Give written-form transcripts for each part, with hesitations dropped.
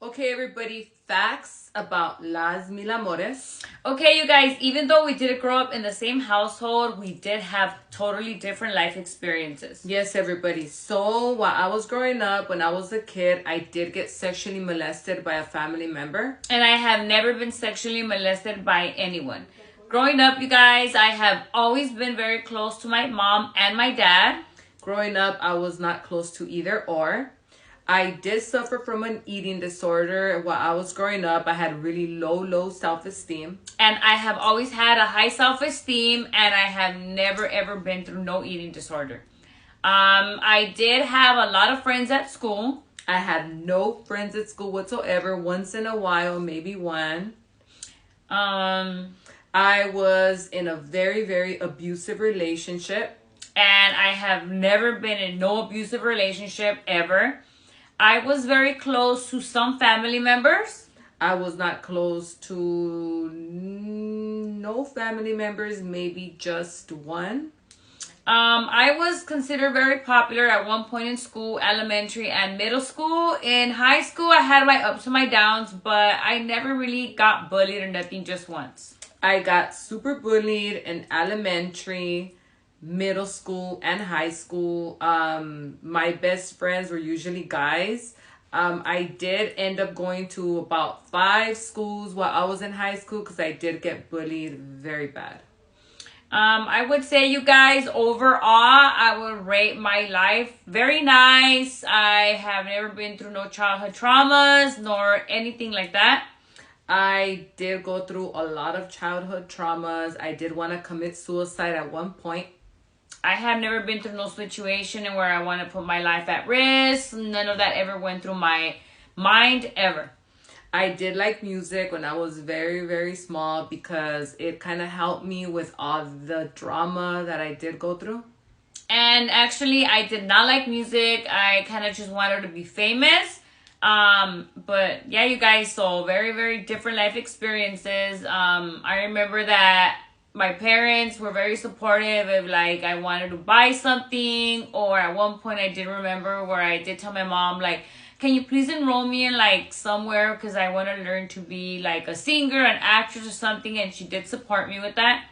Okay, everybody, facts about las mil amores. Okay, you guys, even though we didn't grow up in the same household, we did have totally different life experiences. Yes, everybody. So, while I was growing up, when I was a kid, I did get sexually molested by a family member. And I have never been sexually molested by anyone. Growing up, you guys, I have always been very close to my mom and my dad. Growing up, I was not close to either or. I did suffer from an eating disorder. While I was growing up, I had really low self-esteem. And I have always had a high self-esteem, and I have never ever been through no eating disorder. I did have a lot of friends at school. I had no friends at school whatsoever. Once in a while, maybe one. I was in a very abusive relationship. And I have never been in no abusive relationship ever. I was very close to some family members. I was not close to no family members, maybe just one. I was considered very popular at one point in school, elementary and middle school. In high school, I had my ups and my downs, but I never really got bullied or nothing, just once. I got super bullied in elementary, middle school, and high school. My best friends were usually guys. I did end up going to about 5 schools while I was in high school because I did get bullied very bad. I would say, you guys, overall, I would rate my life very nice. I have never been through no childhood traumas nor anything like that. I did go through a lot of childhood traumas. I did want to commit suicide at one point. I have never been through no situation where I want to put my life at risk. None of that ever went through my mind, ever. I did like music when I was very small because it kind of helped me with all the drama that I did go through. And actually, I did not like music. I kind of just wanted to be famous. But yeah, you guys, so very different life experiences. I remember that my parents were very supportive if like I wanted to buy something, or at one point I did remember where I did tell my mom like, can you please enroll me in like somewhere because I want to learn to be like a singer, an actress or something, and she did support me with that.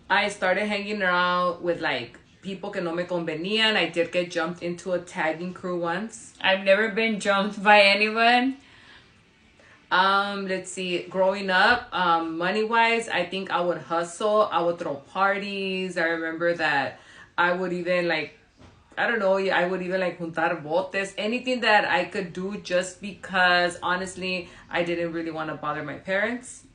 I started hanging around with like people que no me convenían. I did get jumped into a tagging crew once. I've never been jumped by anyone. Let's see. Growing up, money-wise, I think I would hustle. I would throw parties. I remember that I would even like, I don't know, I would even like juntar botes. Anything that I could do just because, honestly, I didn't really want to bother my parents.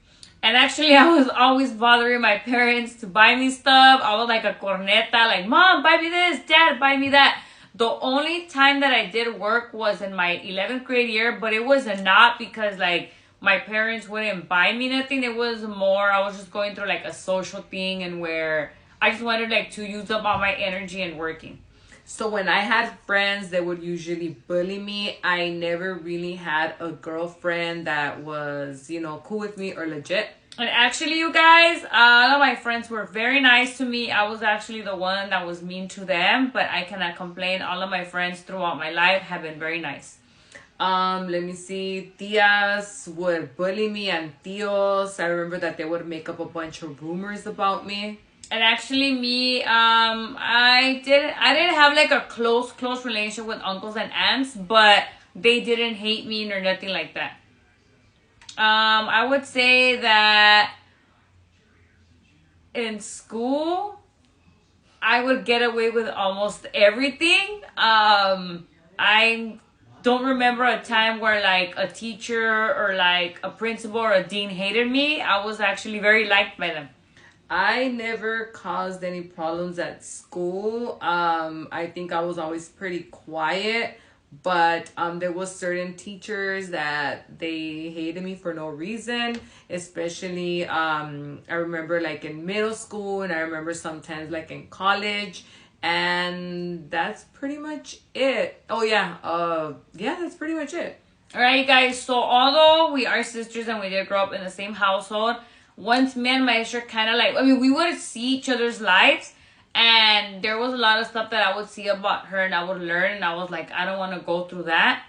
And actually, I was always bothering my parents to buy me stuff. I was like a corneta, like, Mom, buy me this. Dad, buy me that. The only time that I did work was in my 11th grade year, but it was not because, like, my parents wouldn't buy me nothing. It was more, I was just going through, like, a social thing and where I just wanted, like, to use up all my energy and working. So when I had friends that would usually bully me, I never really had a girlfriend that was, cool with me or legit. And actually, you guys, all of my friends were very nice to me. I was actually the one that was mean to them, but I cannot complain. All of my friends throughout my life have been very nice. Let me see. Tias would bully me and tios. I remember that they would make up a bunch of rumors about me. And actually, me, I didn't have like a close relationship with uncles and aunts, but they didn't hate me nor nothing like that. I would say that in school, I would get away with almost everything. I don't remember a time where like a teacher or like a principal or a dean hated me. I was actually very liked by them. I never caused any problems at school. I think I was always pretty quiet, but there was certain teachers that they hated me for no reason. Especially, I remember like in middle school, and I remember sometimes like in college, and that's pretty much it. Oh yeah, that's pretty much it. All right, guys. So although we are sisters and we did grow up in the same household, once me and my sister kind of like, we would see each other's lives, and there was a lot of stuff that I would see about her and I would learn, and I was like, I don't want to go through that.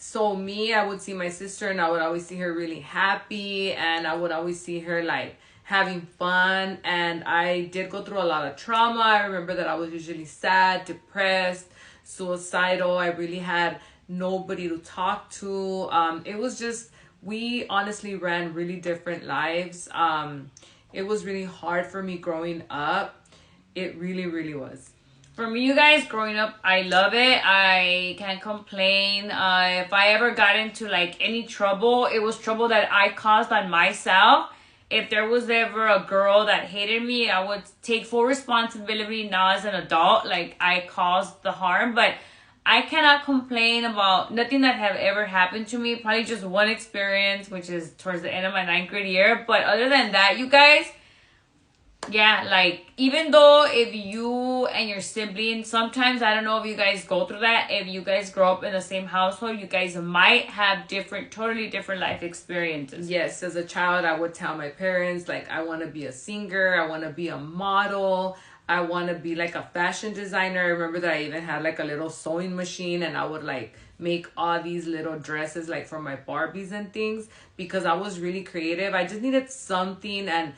So me, I would see my sister and I would always see her really happy, and I would always see her like having fun. And I did go through a lot of trauma. I remember that I was usually sad, depressed, suicidal. I really had nobody to talk to. It was just, we honestly ran really different lives. It was really hard for me growing up. It really, really was. For me, you guys, growing up, I love it. I can't complain. If I ever got into like any trouble, it was trouble that I caused on myself. If there was ever a girl that hated me, I would take full responsibility now as an adult. Like, I caused the harm, but I cannot complain about nothing that have ever happened to me. Probably just one experience, which is towards the end of my 9th grade year. But other than that, you guys, yeah, like, even though if you and your sibling, sometimes, I don't know if you guys go through that, if you guys grow up in the same household, you guys might have totally different life experiences. Yes, as a child, I would tell my parents, like, I want to be a singer, I want to be a model, I want to be like a fashion designer. I remember that I even had like a little sewing machine, and I would like make all these little dresses like for my Barbies and things, because I was really creative. I just needed something, and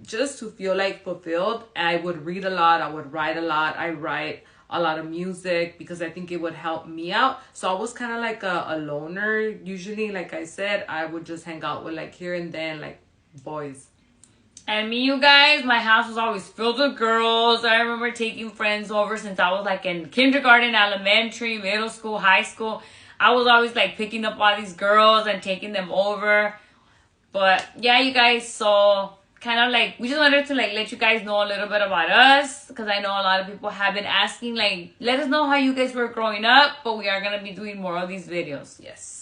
just to feel like fulfilled. I would read a lot, I would write a lot. I write a lot of music because I think it would help me out. So I was kind of like a loner. Usually, like I said, I would just hang out with like here and then like boys. And me, you guys, my house was always filled with girls. I remember taking friends over since I was like in kindergarten, elementary, middle school, high school. I was always like picking up all these girls and taking them over. But yeah, you guys, so kind of like, we just wanted to like let you guys know a little bit about us, because I know a lot of people have been asking, like, let us know how you guys were growing up, but we are going to be doing more of these videos. Yes.